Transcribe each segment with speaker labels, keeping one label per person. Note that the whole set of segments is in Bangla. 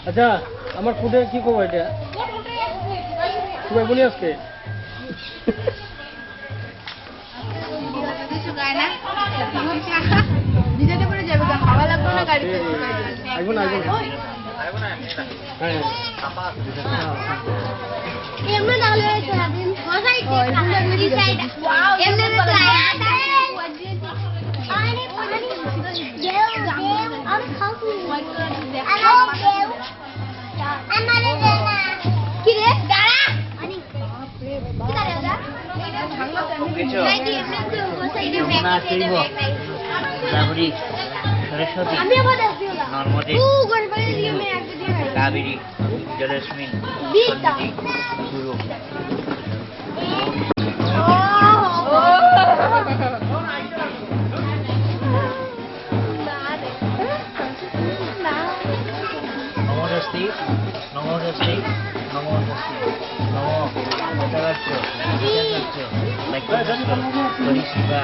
Speaker 1: আচ্ছা আমার ফুটে কি করবো এটা সবাই বলি আজকে
Speaker 2: কাবেরী জলস্মিন গুরু নমোস্তে নমোস্তে নমোস্তে নমো ভগবত বিদ্যার্থ পরিশিবা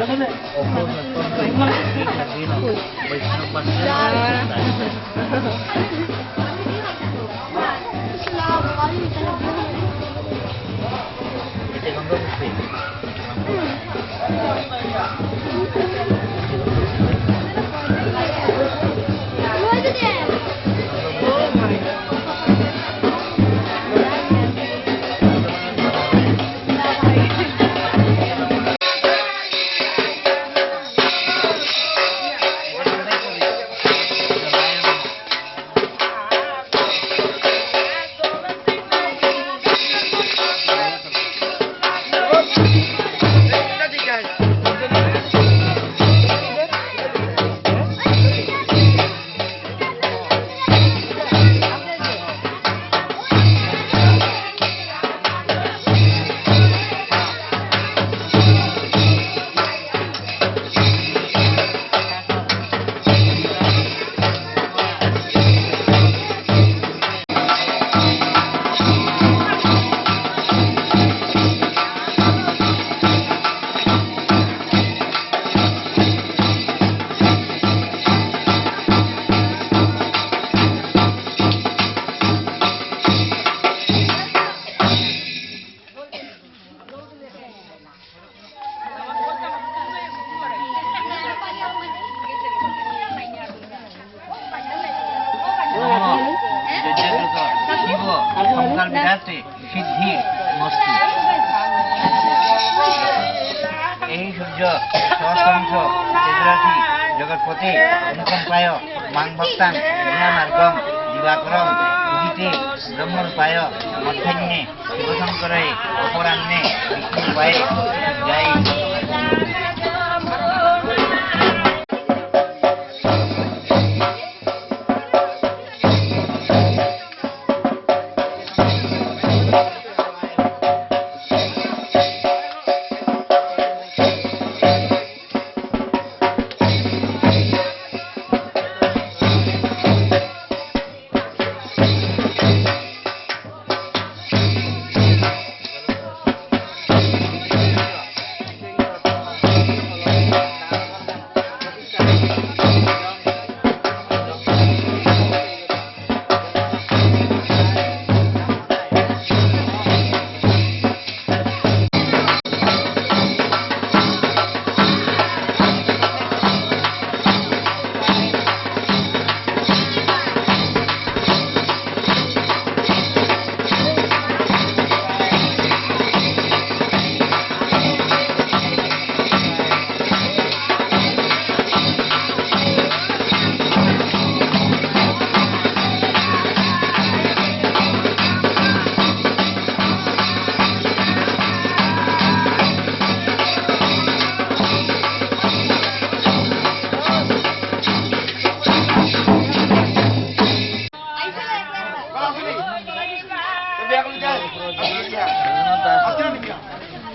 Speaker 2: সিদ্ধির মস্তি এই সূর্য সহস্রাংশ তেজরাশি জগৎপতি অনুকম্পায় মাং ভক্তাং জ্ঞানার্গম দিবাকরম উদিতে ব্রহ্মরূপায় মধ্যাহ্নে শিবশঙ্করে অপরাহ্নে বিষ্ণুরূপায়ে জয়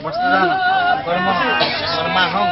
Speaker 2: বস্তুদান কর্ম কর্মাহং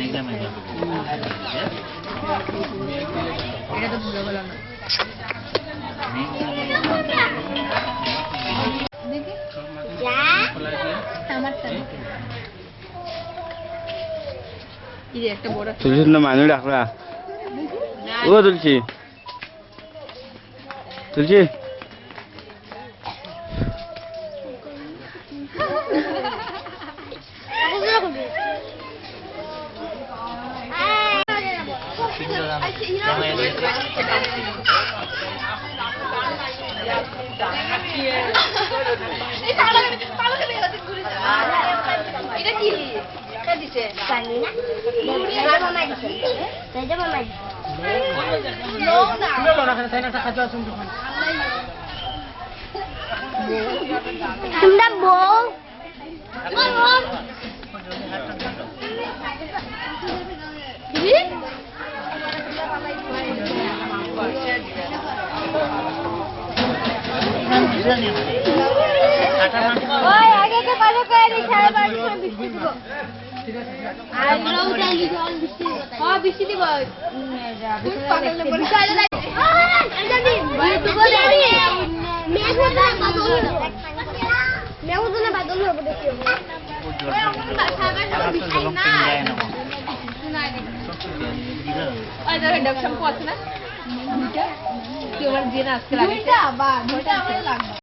Speaker 2: মেঘলা মেঘলা
Speaker 3: এটা তো ভুলে গেল না দেখি আমারটা এই যে একটা বড়
Speaker 1: তুলছি না মানুষ ডাকরা ও তুলছি তুলছি
Speaker 3: এটা কি কে দিছে
Speaker 4: জানি না মেজা মামা দিছে মেজা মামা দিছে
Speaker 3: নো না
Speaker 4: তোমরা বউ
Speaker 3: দিদি
Speaker 4: ওই আগে কে পারে করে দি সারা বাড়ি সব বৃষ্টি দিব আর জল বৃষ্টি হ্যাঁ বৃষ্টি দিব পাগলে বলে চাইলে এটা দি ভাই তো বলে মেঘনা বাদল মেঘনা বাদল হবে দেখিও
Speaker 3: ওই ধরে ডাব শ্যাম্পু আছে না কি ওর দিয়ে না আজকে লাগে দুইটা বা দুইটা আমার লাগবে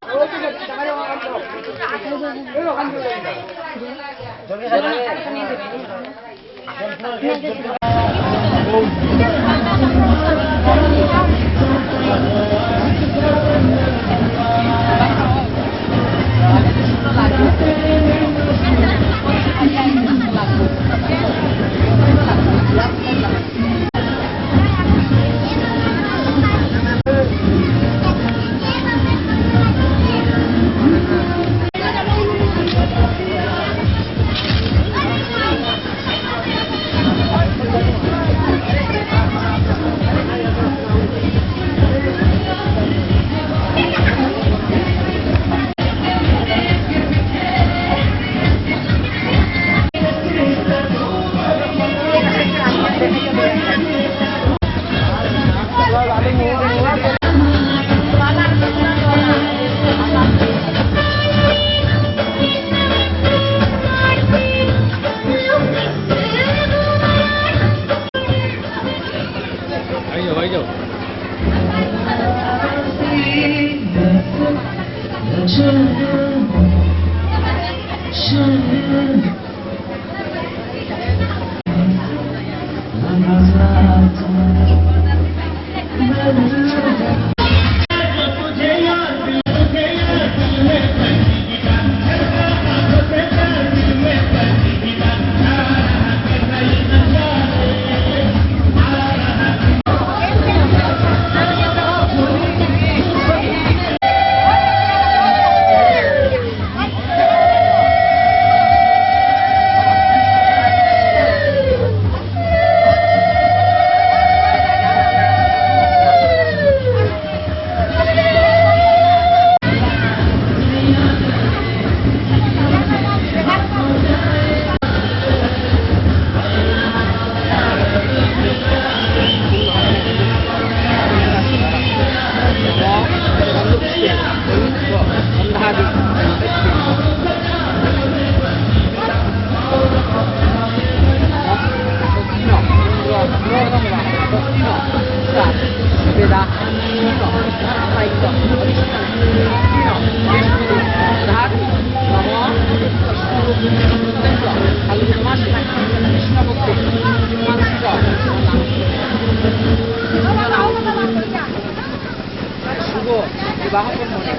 Speaker 1: বিবাহ কর্মণে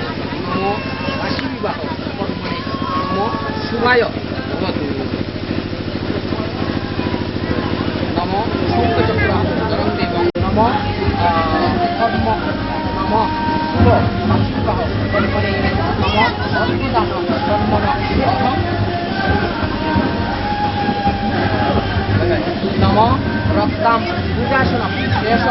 Speaker 1: নমো রাশি বিবাহ কর্মণে নমো শুভায় ভবতু নমো শুক্লচক্র ধরং দেবং নমো কর্ম নমো শুভ রাশি বিবাহ কর্মণে নমো অস্ত্রদান কর্মণ নমো রক্তাম পূজাসনম শেষ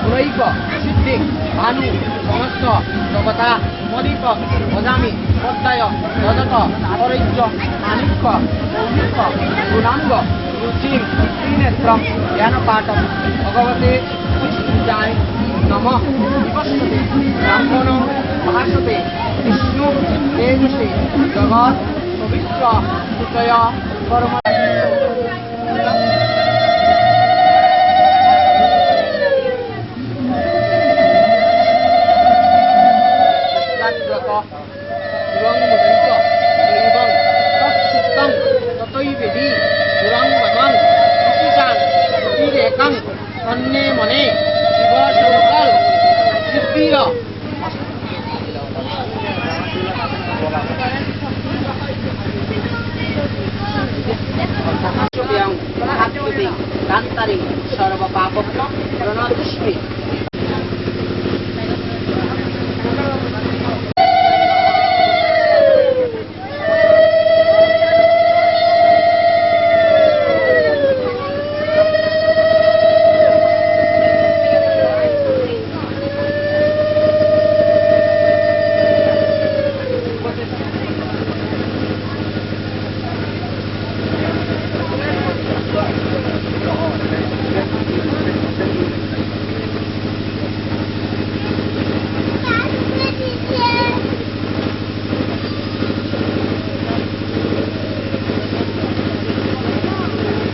Speaker 1: পুরৈক সিদ্ধিক ভানু সমস্ত জগতা মদীপক অজামি পদ্মায় দদত পরৈজ্য মাণিক্য মৌলিক গুণাঙ্গ রুচিম ত্রিনেত্রম জ্ঞানপাঠম ভগবতে পূজায় নমঃ বিপশ্যতে ব্রাহ্মণ ভাষতে বিষ্ণু তেজসে জগৎ পবিত্র সুতয় কর্ম সন্নে মনে শিব সরকাল সিদ্ধিয় দান্তারি সর্বপাপ প্রণদুষ্মি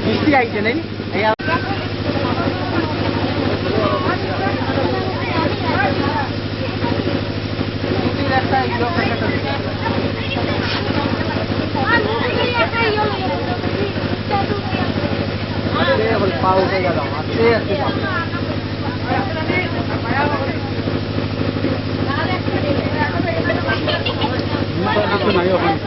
Speaker 1: বৃষ্টি আইছে নাই পাও উঠে গেল আস্তে আস্তে নাই ওখানে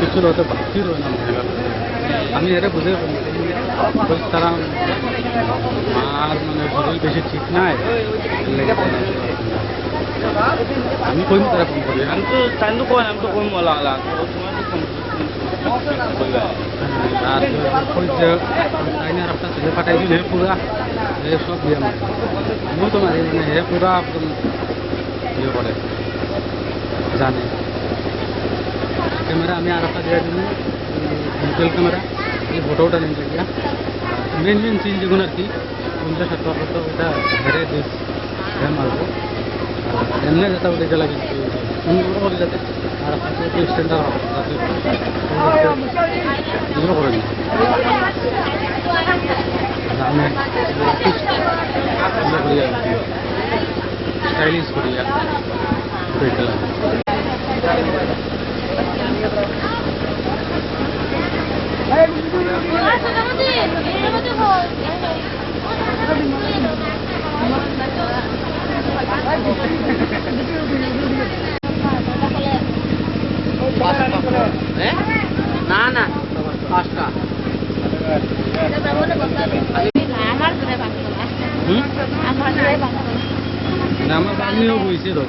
Speaker 1: কিছু হতে বাকি রয়ে না আমি এটা বুঝে তারা আর মানে শরীর বেশি ঠিক নাই আমি কইম তারা ফোন করি আমি তো কই আমি তো কইম বলা আর তাইনে আর আপনার ছেলে পাঠাই দিলে পুরা সব দিয়ে মারে আমিও তো মারি মানে হে পুরা একদম ইয়ে করে জানে ক্যামেরা আমি আর একটা দিয়ে দিন ডিজিটাল ক্যামেরা এই ফটোটা নিয়ে গিয়া মেন সিন যেগুলো আর কি 50-70 তো ওটা ঘরে দিস মারবো এমনি যেটা ওটা জ্বালা কিন্তু সুন্দর যাতে আর আপনার স্ট্যান্ডার্ড হবে এগুলো করে নিই আমি করিয়া স্টাইলিশ করিয়া ওটাই খেলা না না 5টা আমার বাগনিও বইছে তো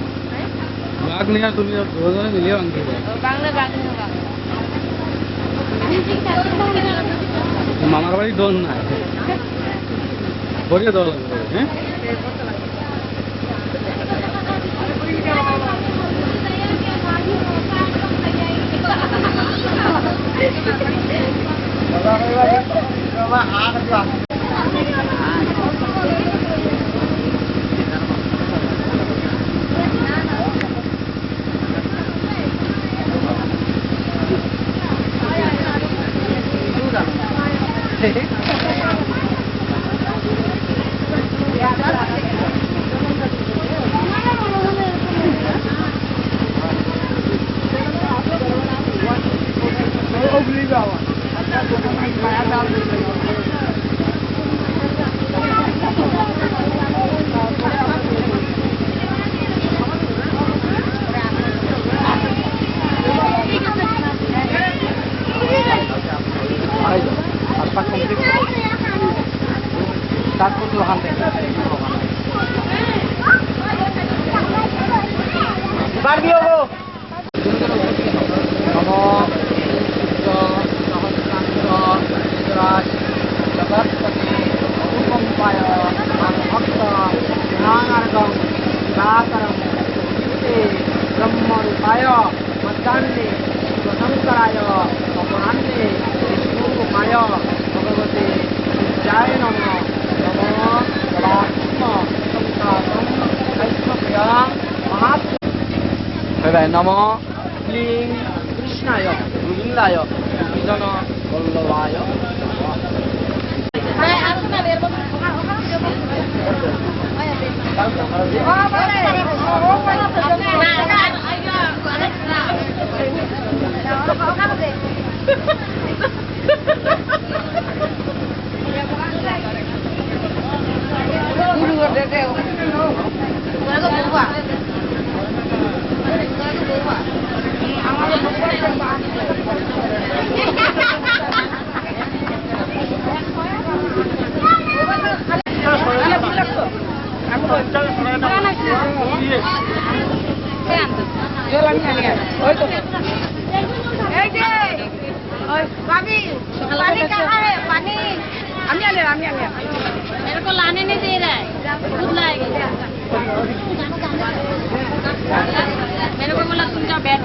Speaker 1: বাগনি আর তুমি দুজনে মিলিয়ে বাংলা মামার বাড়ি দোল নাই বড়িয়া দোল হ্যাঁ obligaban.
Speaker 2: তারপর তো ওখান থেকে পারবি হবো জগৎপতি অনুকম্পায় ভক্ত জ্ঞানার্গম দাতরম ব্রহ্মরূপায় মধ্যাহ্নে শিবশঙ্করায় অপরাহ্নে বিষ্ণুরূপায় ভগবতে বিদ্যায় নমঃ নমঃ সদাত্ম সংসারম বৈষ্ণবয়াং মহাপ্রভু নমঃ ক্লিং কৃষ্ণায় গোবিন্দায় বিজন বল্লভায়
Speaker 4: मेरे को लाने नहीं दे रहा है, खुद लाएगा। मेरे को बोला तुम जाओ बैठ।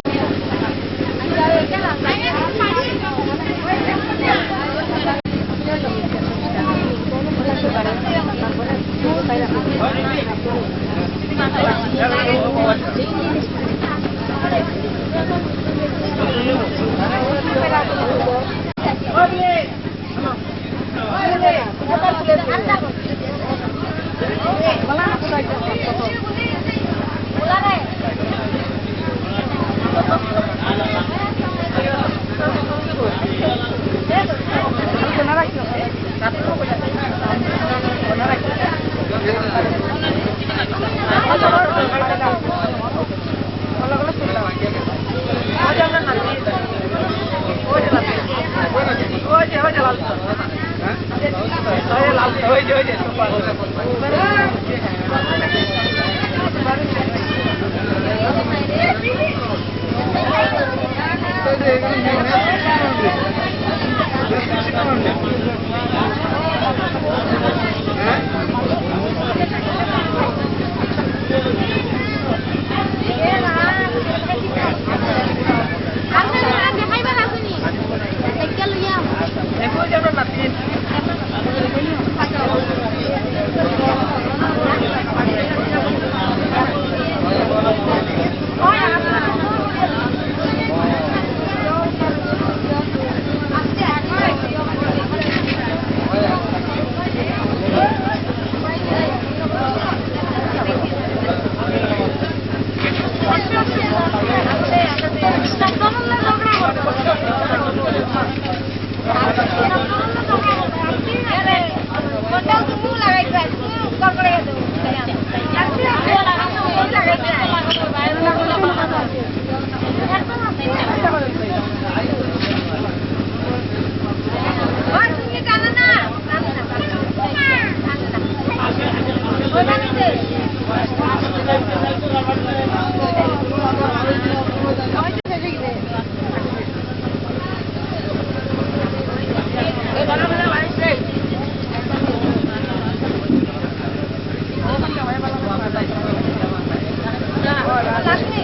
Speaker 4: Last name.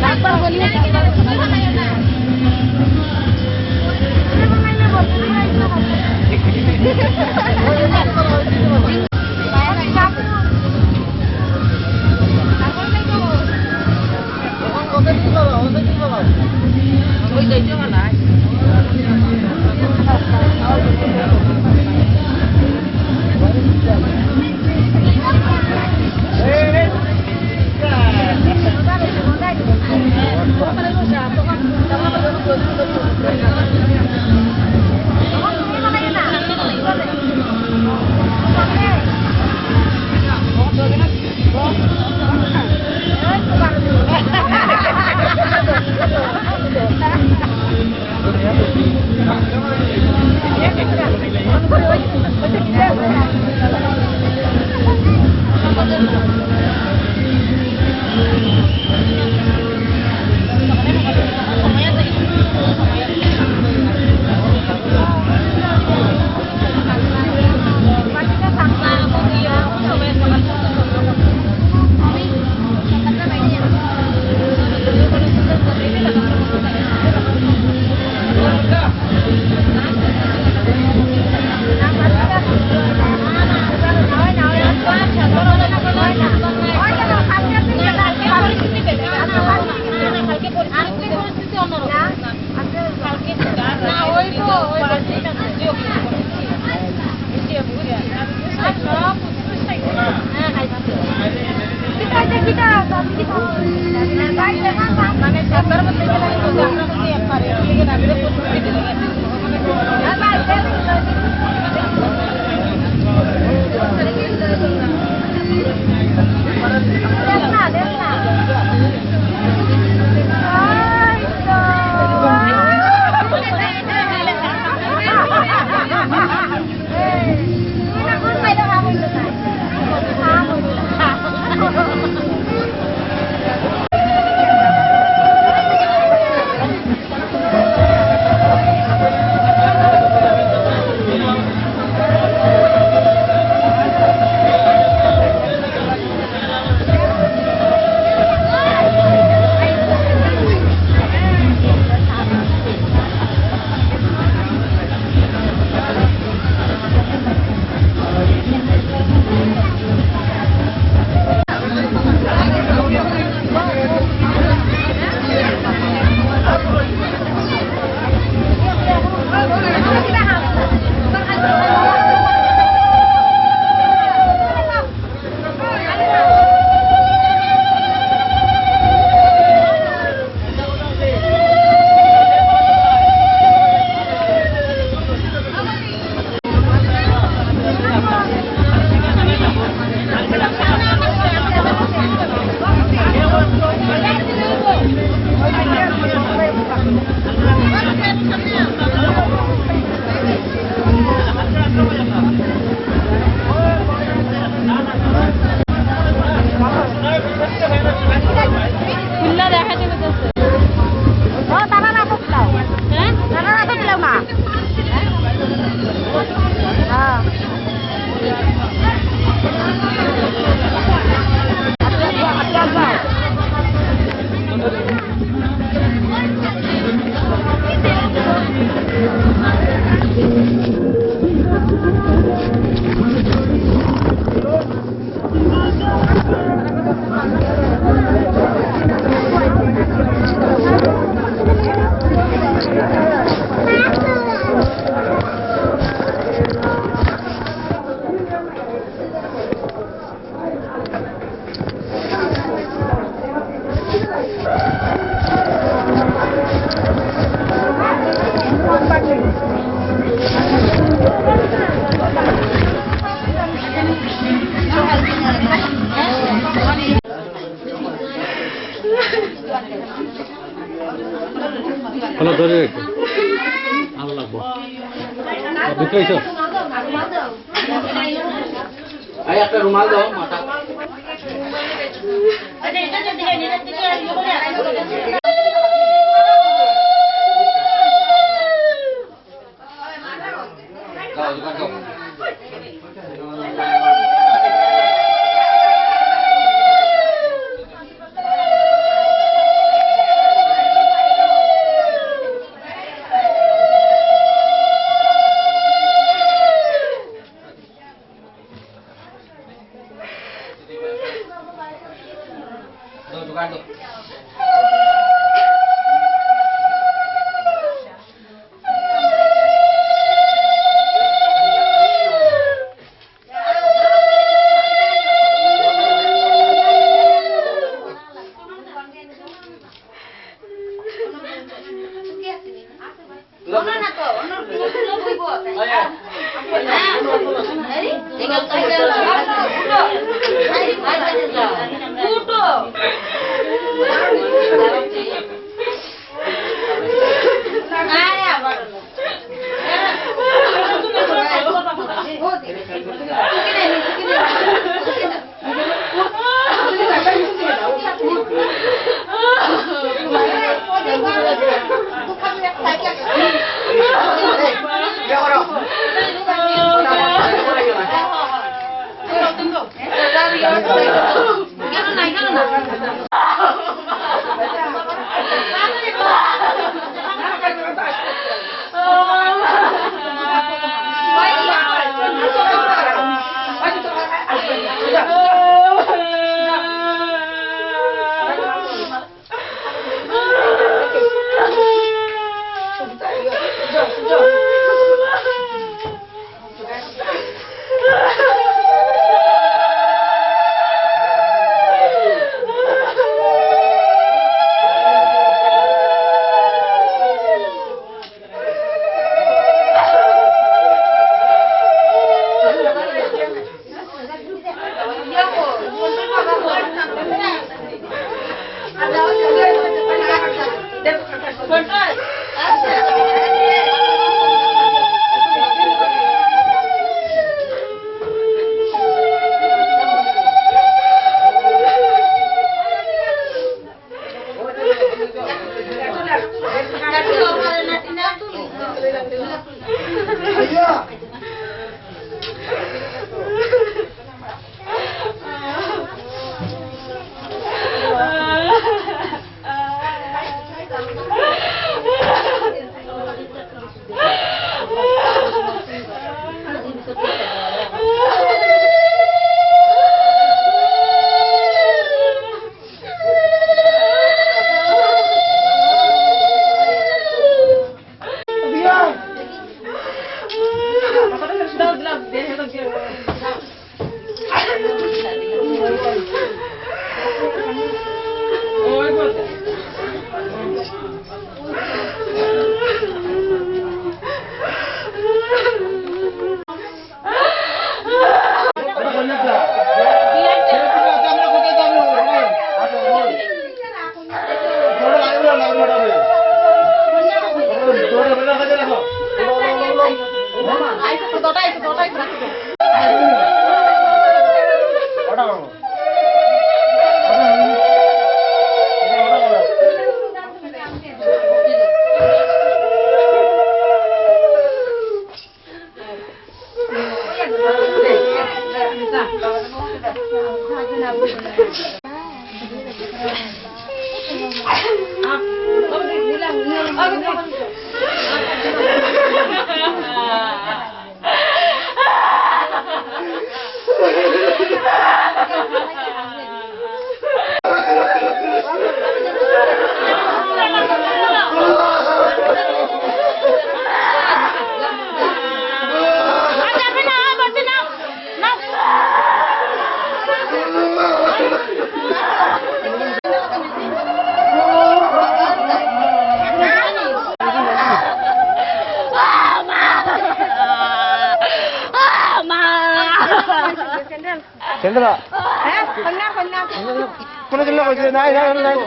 Speaker 4: একবার বলিয়ে
Speaker 1: হলো ধরে রেখে আল্লাহ বুঝতেছো
Speaker 2: আই একটা রুমাল দাও মাথা কাটো
Speaker 5: Sendela. Kono jilla koi nai nai nai.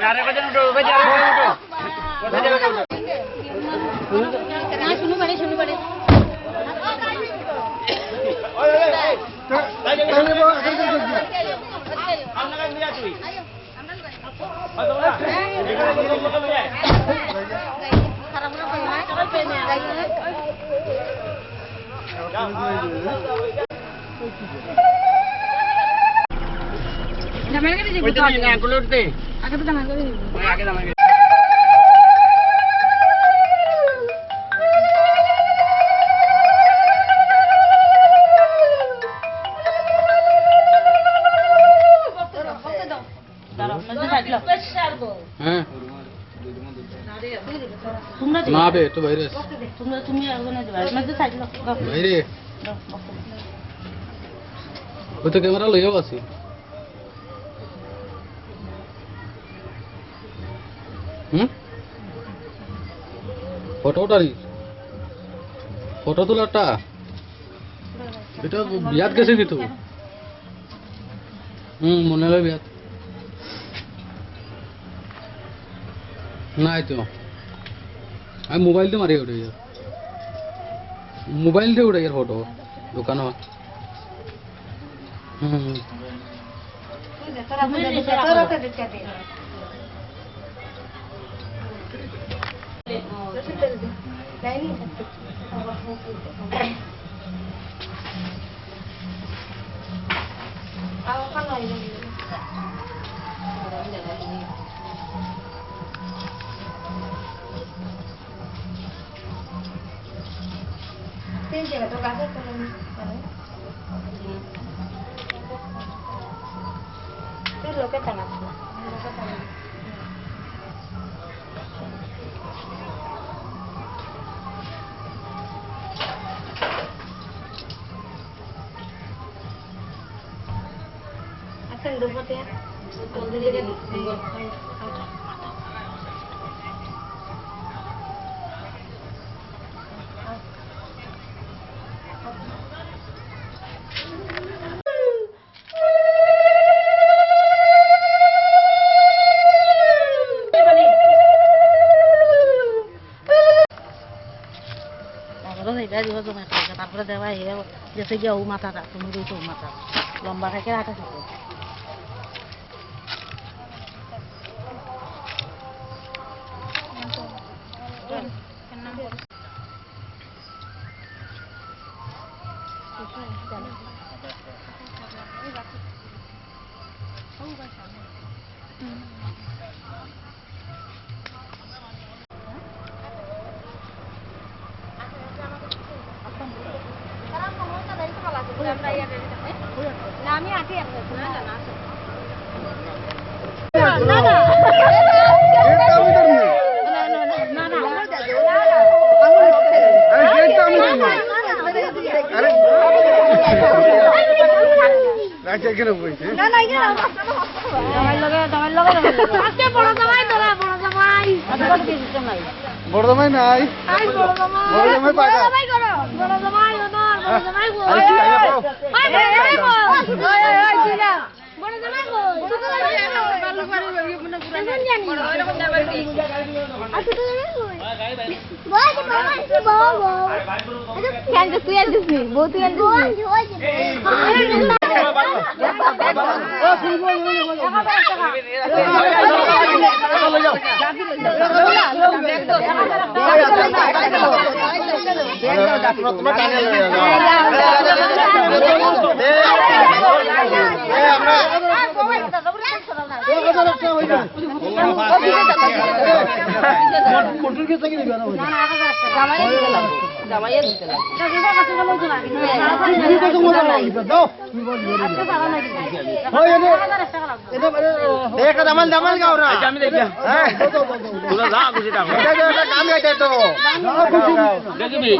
Speaker 5: Are bajan uto bajan uto.
Speaker 4: শুনু পড়ে তোমরা
Speaker 1: না বে তো বাইরে আছে।
Speaker 4: তুমি ওখানে যাবে মানে সাইড লোক
Speaker 1: বাইরে ওই তো ক্যামেরা লইয়াও আছে। ফটোটা নি ফটো তোলাটা এটা বিয়াত গেছে কি তো মনে হয় বিয়াত নাই তো আমি মোবাইল দিয়ে মারি উঠে যার মোবাইল দিয়ে উঠে যার ফটো দোকান
Speaker 4: তারপরে দেওয়া যেতে গিয়ে ও মাথাটা তুমি তো মাথা লম্বা থাকে রাখা থাকে আমি আছি
Speaker 5: বড় জামাই নাই বড় জামাই পাকা
Speaker 4: তুই আনছিস বউ তুই
Speaker 5: জামাল গাও না আমি দেখি তোরা যা বুঝি টাকা এটা কাম গাইতে তো দেখবি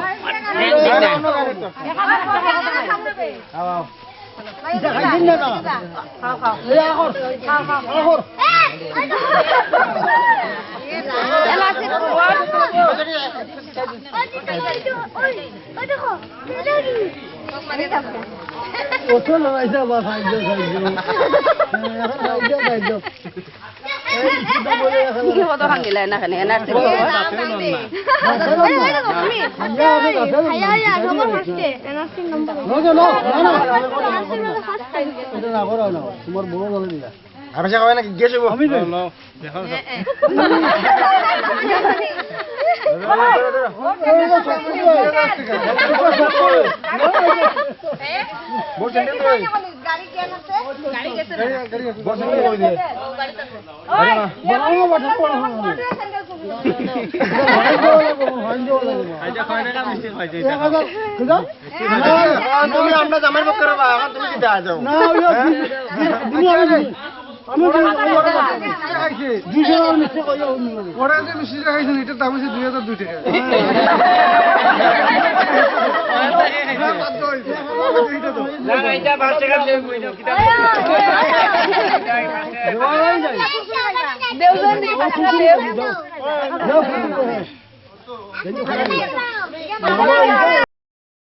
Speaker 5: তোমার বড় বলে দিলা আমি সবাই নাকি গেছে আমি দেখো তুমি আমরা জামাই পক্ষে তুমি কি দেওয়া যাও
Speaker 1: ওরা যে মিষ্টিটা খাইছেন এটার দাম হচ্ছে 2002 টাকা
Speaker 5: এটা 5 টাকা দেব কিটা
Speaker 3: দেওজন দিয়ে পাঁচটা দেও।